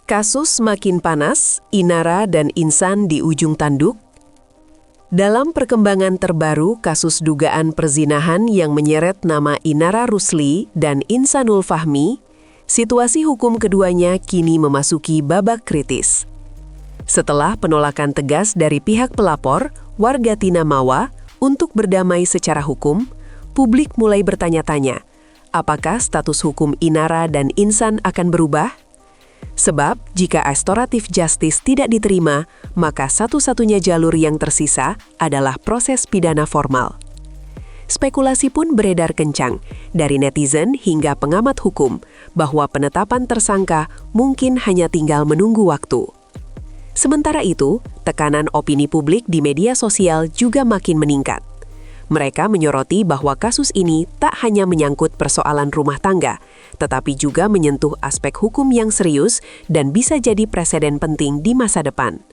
Kasus makin panas, Inara dan Insan di ujung tanduk. Dalam perkembangan terbaru kasus dugaan perzinahan yang menyeret nama Inara Rusli dan Insanul Fahmi, situasi hukum keduanya kini memasuki babak kritis. Setelah penolakan tegas dari pihak pelapor, warga Tinamawa, untuk berdamai secara hukum, publik mulai bertanya-tanya, apakah status hukum Inara dan Insan akan berubah? Sebab, jika restoratif justice tidak diterima, maka satu-satunya jalur yang tersisa adalah proses pidana formal. Spekulasi pun beredar kencang, dari netizen hingga pengamat hukum, bahwa penetapan tersangka mungkin hanya tinggal menunggu waktu. Sementara itu, tekanan opini publik di media sosial juga makin meningkat. Mereka menyoroti bahwa kasus ini tak hanya menyangkut persoalan rumah tangga, tetapi juga menyentuh aspek hukum yang serius dan bisa jadi preseden penting di masa depan.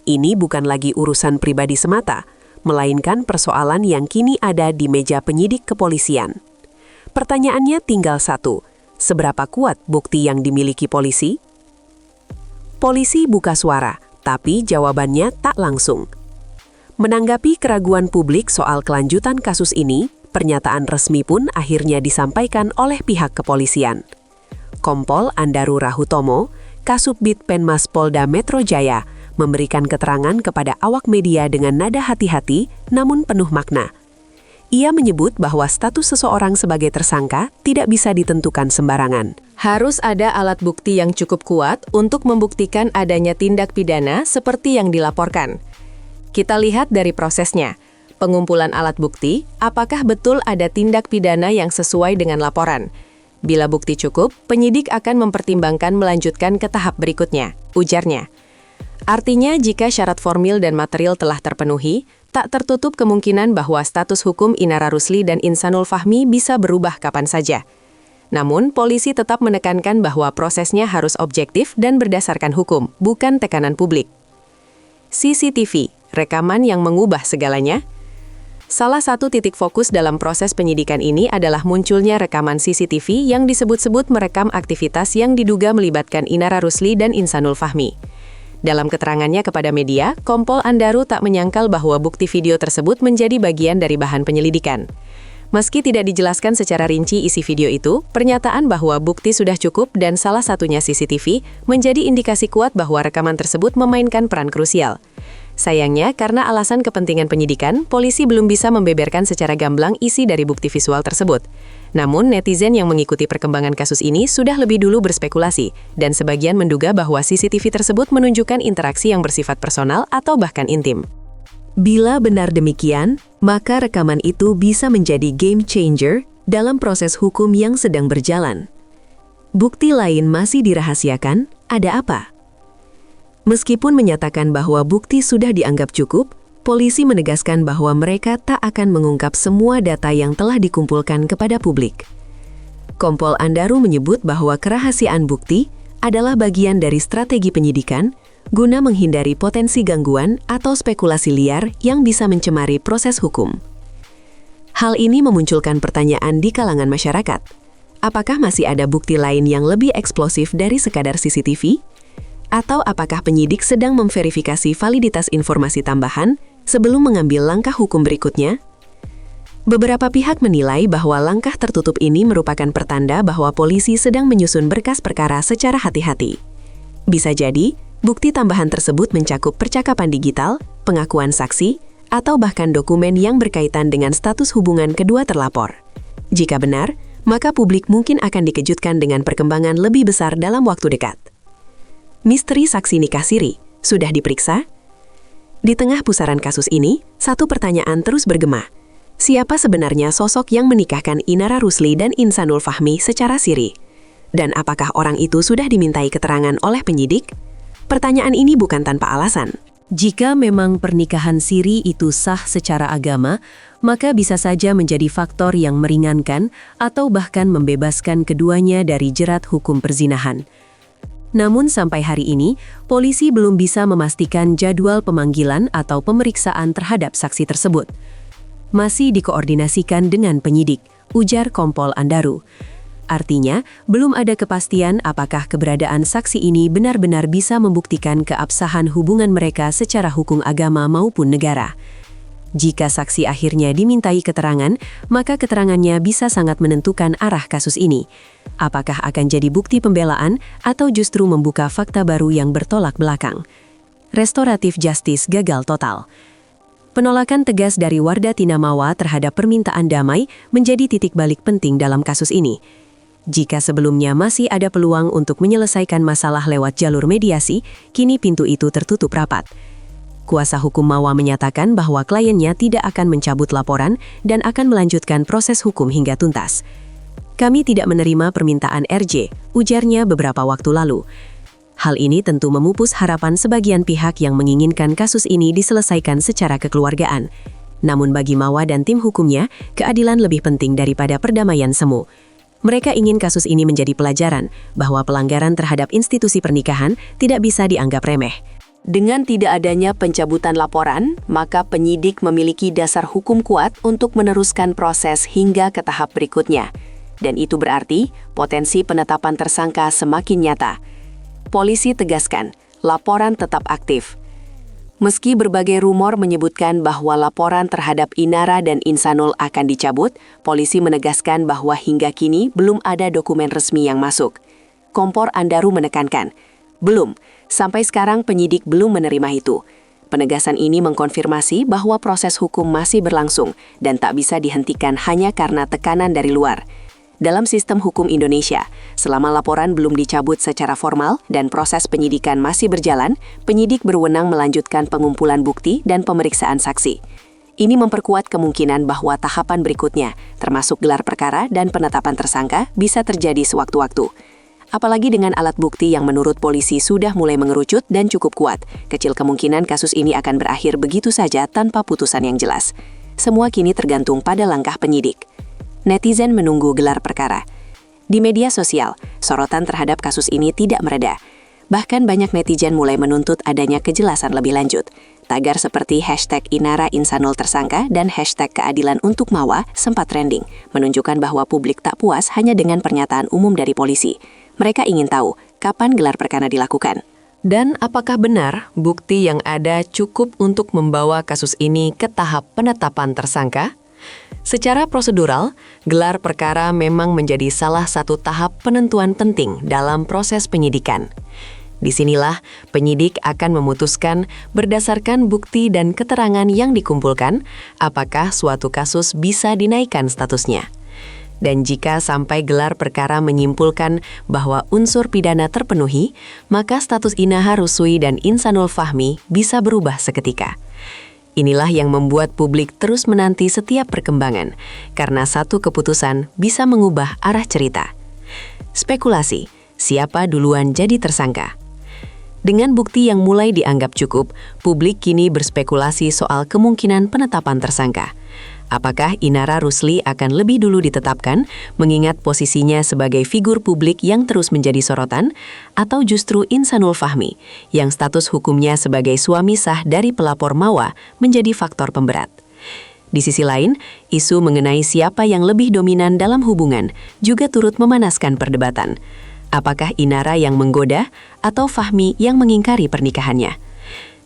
Ini bukan lagi urusan pribadi semata, melainkan persoalan yang kini ada di meja penyidik kepolisian. Pertanyaannya tinggal satu, seberapa kuat bukti yang dimiliki polisi? Polisi buka suara, tapi jawabannya tak langsung. Menanggapi keraguan publik soal kelanjutan kasus ini, pernyataan resmi pun akhirnya disampaikan oleh pihak kepolisian. Kompol Andaru Rahutomo, Kasubdit Penmas Polda Metro Jaya, memberikan keterangan kepada awak media dengan nada hati-hati namun penuh makna. Ia menyebut bahwa status seseorang sebagai tersangka tidak bisa ditentukan sembarangan. Harus ada alat bukti yang cukup kuat untuk membuktikan adanya tindak pidana seperti yang dilaporkan. Kita lihat dari prosesnya, pengumpulan alat bukti, apakah betul ada tindak pidana yang sesuai dengan laporan. Bila bukti cukup, penyidik akan mempertimbangkan melanjutkan ke tahap berikutnya, ujarnya. Artinya, jika syarat formil dan material telah terpenuhi, tak tertutup kemungkinan bahwa status hukum Inara Rusli dan Insanul Fahmi bisa berubah kapan saja. Namun, polisi tetap menekankan bahwa prosesnya harus objektif dan berdasarkan hukum, bukan tekanan publik. CCTV, rekaman yang mengubah segalanya. Salah satu titik fokus dalam proses penyidikan ini adalah munculnya rekaman CCTV yang disebut-sebut merekam aktivitas yang diduga melibatkan Inara Rusli dan Insanul Fahmi. Dalam keterangannya kepada media, Kompol Andaru tak menyangkal bahwa bukti video tersebut menjadi bagian dari bahan penyelidikan. Meski tidak dijelaskan secara rinci isi video itu, pernyataan bahwa bukti sudah cukup dan salah satunya CCTV menjadi indikasi kuat bahwa rekaman tersebut memainkan peran krusial. Sayangnya, karena alasan kepentingan penyidikan, polisi belum bisa membeberkan secara gamblang isi dari bukti visual tersebut. Namun, netizen yang mengikuti perkembangan kasus ini sudah lebih dulu berspekulasi, dan sebagian menduga bahwa CCTV tersebut menunjukkan interaksi yang bersifat personal atau bahkan intim. Bila benar demikian, maka rekaman itu bisa menjadi game changer dalam proses hukum yang sedang berjalan. Bukti lain masih dirahasiakan, ada apa? Meskipun menyatakan bahwa bukti sudah dianggap cukup, polisi menegaskan bahwa mereka tak akan mengungkap semua data yang telah dikumpulkan kepada publik. Kompol Andaru menyebut bahwa kerahasiaan bukti adalah bagian dari strategi penyidikan guna menghindari potensi gangguan atau spekulasi liar yang bisa mencemari proses hukum. Hal ini memunculkan pertanyaan di kalangan masyarakat. Apakah masih ada bukti lain yang lebih eksplosif dari sekadar CCTV? Atau apakah penyidik sedang memverifikasi validitas informasi tambahan sebelum mengambil langkah hukum berikutnya? Beberapa pihak menilai bahwa langkah tertutup ini merupakan pertanda bahwa polisi sedang menyusun berkas perkara secara hati-hati. Bisa jadi, bukti tambahan tersebut mencakup percakapan digital, pengakuan saksi, atau bahkan dokumen yang berkaitan dengan status hubungan kedua terlapor. Jika benar, maka publik mungkin akan dikejutkan dengan perkembangan lebih besar dalam waktu dekat. Misteri saksi nikah siri sudah diperiksa? Di tengah pusaran kasus ini, satu pertanyaan terus bergema. Siapa sebenarnya sosok yang menikahkan Inara Rusli dan Insanul Fahmi secara siri? Dan apakah orang itu sudah dimintai keterangan oleh penyidik? Pertanyaan ini bukan tanpa alasan. Jika memang pernikahan siri itu sah secara agama, maka bisa saja menjadi faktor yang meringankan atau bahkan membebaskan keduanya dari jerat hukum perzinahan. Namun sampai hari ini, polisi belum bisa memastikan jadwal pemanggilan atau pemeriksaan terhadap saksi tersebut. Masih dikoordinasikan dengan penyidik, ujar Kompol Andaru. Artinya, belum ada kepastian apakah keberadaan saksi ini benar-benar bisa membuktikan keabsahan hubungan mereka secara hukum agama maupun negara. Jika saksi akhirnya dimintai keterangan, maka keterangannya bisa sangat menentukan arah kasus ini. Apakah akan jadi bukti pembelaan atau justru membuka fakta baru yang bertolak belakang? Restoratif justice gagal total. Penolakan tegas dari Wardah Tinamawa terhadap permintaan damai menjadi titik balik penting dalam kasus ini. Jika sebelumnya masih ada peluang untuk menyelesaikan masalah lewat jalur mediasi, kini pintu itu tertutup rapat. Kuasa hukum Mawa menyatakan bahwa kliennya tidak akan mencabut laporan dan akan melanjutkan proses hukum hingga tuntas. Kami tidak menerima permintaan RJ, ujarnya beberapa waktu lalu. Hal ini tentu memupus harapan sebagian pihak yang menginginkan kasus ini diselesaikan secara kekeluargaan. Namun bagi Mawa dan tim hukumnya, keadilan lebih penting daripada perdamaian semu. Mereka ingin kasus ini menjadi pelajaran bahwa pelanggaran terhadap institusi pernikahan tidak bisa dianggap remeh. Dengan tidak adanya pencabutan laporan, maka penyidik memiliki dasar hukum kuat untuk meneruskan proses hingga ke tahap berikutnya. Dan itu berarti potensi penetapan tersangka semakin nyata. Polisi tegaskan, laporan tetap aktif. Meski berbagai rumor menyebutkan bahwa laporan terhadap Inara dan Insanul akan dicabut, polisi menegaskan bahwa hingga kini belum ada dokumen resmi yang masuk. Kompor Andaru menekankan, belum, sampai sekarang penyidik belum menerima itu. Penegasan ini mengkonfirmasi bahwa proses hukum masih berlangsung dan tak bisa dihentikan hanya karena tekanan dari luar. Dalam sistem hukum Indonesia, selama laporan belum dicabut secara formal dan proses penyidikan masih berjalan, penyidik berwenang melanjutkan pengumpulan bukti dan pemeriksaan saksi. Ini memperkuat kemungkinan bahwa tahapan berikutnya, termasuk gelar perkara dan penetapan tersangka, bisa terjadi sewaktu-waktu. Apalagi dengan alat bukti yang menurut polisi sudah mulai mengerucut dan cukup kuat, kecil kemungkinan kasus ini akan berakhir begitu saja tanpa putusan yang jelas. Semua kini tergantung pada langkah penyidik. Netizen menunggu gelar perkara. Di media sosial, sorotan terhadap kasus ini tidak mereda. Bahkan banyak netizen mulai menuntut adanya kejelasan lebih lanjut. Tagar seperti #InaraInsanul tersangka dan #keadilan untuk Mawa sempat trending, menunjukkan bahwa publik tak puas hanya dengan pernyataan umum dari polisi. Mereka ingin tahu kapan gelar perkara dilakukan. Dan apakah benar bukti yang ada cukup untuk membawa kasus ini ke tahap penetapan tersangka? Secara prosedural, gelar perkara memang menjadi salah satu tahap penentuan penting dalam proses penyidikan. Disinilah penyidik akan memutuskan berdasarkan bukti dan keterangan yang dikumpulkan, apakah suatu kasus bisa dinaikkan statusnya. Dan jika sampai gelar perkara menyimpulkan bahwa unsur pidana terpenuhi, maka status Inaha Rusli dan Insanul Fahmi bisa berubah seketika. Inilah yang membuat publik terus menanti setiap perkembangan, karena satu keputusan bisa mengubah arah cerita. Spekulasi, siapa duluan jadi tersangka? Dengan bukti yang mulai dianggap cukup, publik kini berspekulasi soal kemungkinan penetapan tersangka. Apakah Inara Rusli akan lebih dulu ditetapkan, mengingat posisinya sebagai figur publik yang terus menjadi sorotan, atau justru Insanul Fahmi, yang status hukumnya sebagai suami sah dari pelapor Mawa menjadi faktor pemberat? Di sisi lain, isu mengenai siapa yang lebih dominan dalam hubungan juga turut memanaskan perdebatan. Apakah Inara yang menggoda, atau Fahmi yang mengingkari pernikahannya?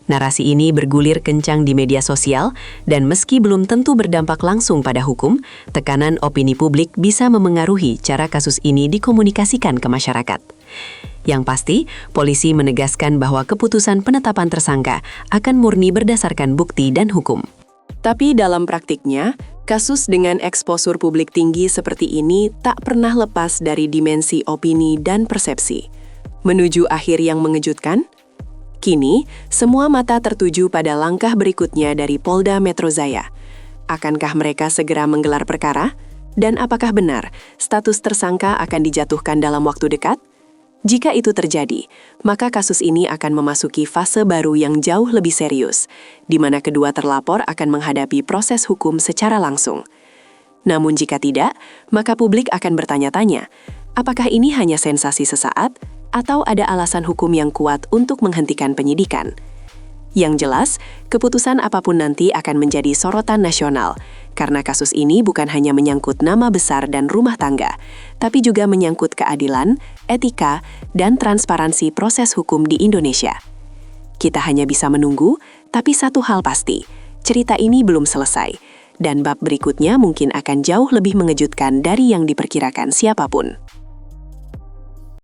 Narasi ini bergulir kencang di media sosial, dan meski belum tentu berdampak langsung pada hukum, tekanan opini publik bisa memengaruhi cara kasus ini dikomunikasikan ke masyarakat. Yang pasti, polisi menegaskan bahwa keputusan penetapan tersangka akan murni berdasarkan bukti dan hukum. Tapi dalam praktiknya, kasus dengan eksposur publik tinggi seperti ini tak pernah lepas dari dimensi opini dan persepsi. Menuju akhir yang mengejutkan, kini, semua mata tertuju pada langkah berikutnya dari Polda Metro Jaya. Akankah mereka segera menggelar perkara? Dan apakah benar status tersangka akan dijatuhkan dalam waktu dekat? Jika itu terjadi, maka kasus ini akan memasuki fase baru yang jauh lebih serius, di mana kedua terlapor akan menghadapi proses hukum secara langsung. Namun jika tidak, maka publik akan bertanya-tanya, apakah ini hanya sensasi sesaat, atau ada alasan hukum yang kuat untuk menghentikan penyidikan? Yang jelas, keputusan apapun nanti akan menjadi sorotan nasional, karena kasus ini bukan hanya menyangkut nama besar dan rumah tangga, tapi juga menyangkut keadilan, etika, dan transparansi proses hukum di Indonesia. Kita hanya bisa menunggu, tapi satu hal pasti, cerita ini belum selesai, dan bab berikutnya mungkin akan jauh lebih mengejutkan dari yang diperkirakan siapapun.